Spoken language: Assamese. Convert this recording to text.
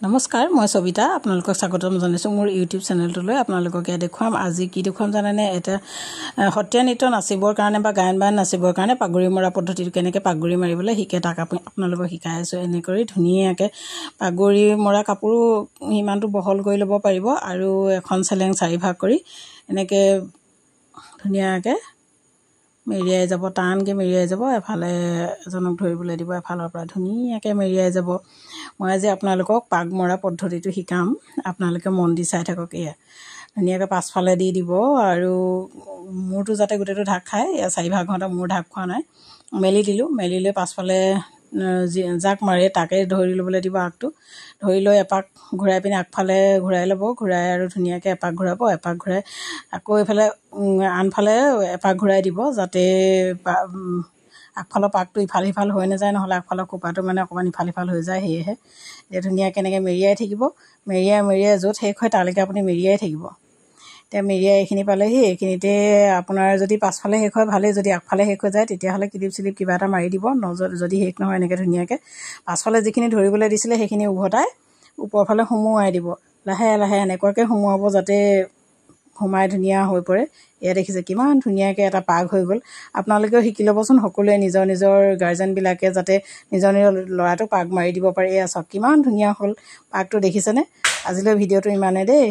নমস্কাৰ মই সবিতা আপোনালোকক স্বাগতম জনাইছো মোৰ ইউটিউব চেনেলটোলৈ আপোনালোকক দেখুৱাম আজি কি দেখুৱাম জানেনে এটা সত্ৰীয়া নৃত্য নাচিবৰ কাৰণে বা গায়ন বায়ন নাচিবৰ কাৰণে পাগুৰি মৰা পদ্ধতিটো কেনেকৈ পাগুৰি মাৰিবলৈ শিকে তাক আপোনালোকক শিকাই আছো এনে কৰি ধুনীয়াকৈ পাগুৰি মৰা কাপোৰ ইমানটো বহল কৰি ল'ব পাৰিব আৰু এখন চেলেং চাৰি ভাগ কৰি এনেকৈ ধুনীয়াকৈ মেৰিয়াই যাব টানকৈ মেৰিয়াই যাব এফালে এজনক ধৰিবলৈ দিব এফালৰ পৰা ধুনীয়াকৈ মেৰিয়াই যাব মই আজি আপোনালোকক পাগ মৰা পদ্ধতিটো শিকাম আপোনালোকে মন দি চাই থাকক এয়া ধুনীয়াকৈ পাছফালে দি দিব আৰু মূৰটো যাতে গোটেইটো ঢাক খায় এয়া চাৰি ভাগ ঘণ্টা মূৰ ঢাক খোৱা নাই মেলি দিলোঁ মেলি লৈ পাছফালে জাক মাৰে তাকে ধৰি ল'বলৈ দিব আগটো ধৰি লৈ এপাক ঘূৰাই পিনে আগফালে ঘূৰাই ল'ব ঘূৰাই আৰু ধুনীয়াকৈ এপাক ঘূৰাব এপাক ঘূৰাই আকৌ এইফালে আনফালে এপাক ঘূৰাই দিব যাতে আগফালৰ পাকটো ইফাল সিফাল হৈ নাযায় নহ'লে আগফালৰ কোপাটো মানে অকণমান ইফাল সিফাল হৈ যায় সেয়েহে এতিয়া ধুনীয়াকৈ এনেকৈ মেৰিয়াই থাকিব মেৰিয়াই য'ত শেষ হয় তালৈকে আপুনি মেৰিয়াই থাকিব এতিয়া মেৰিয়াই এইখিনি পালেহি এইখিনিতে আপোনাৰ যদি পাছফালে শেষ হয় ভালেই যদি আগফালে শেষ হৈ যায় তেতিয়াহ'লে ক্লিপ চিলিপ কিবা এটা মাৰি দিব যদি শেষ নহয় এনেকৈ ধুনীয়াকৈ পাছফালে যিখিনি ধৰিবলৈ দিছিলে সেইখিনি উভতাই ওপৰফালে সুমুৱাই দিব লাহে লাহে এনেকুৱাকৈ সুমুৱাব যাতে সোমাই ধুনীয়া হৈ পৰে এয়া দেখিছে কিমান ধুনীয়াকৈ এটা পাগ হৈ গ'ল আপোনালোকেও শিকি ল'বচোন সকলোৱে নিজৰ নিজৰ গাৰ্জেনবিলাকে যাতে নিজৰ ল'ৰাটোক পাগ মাৰি দিব পাৰে এয়া চাওক কিমান ধুনীয়া হ'ল পাগটো দেখিছেনে আজিলৈ ভিডিঅ'টো ইমানেই দেই।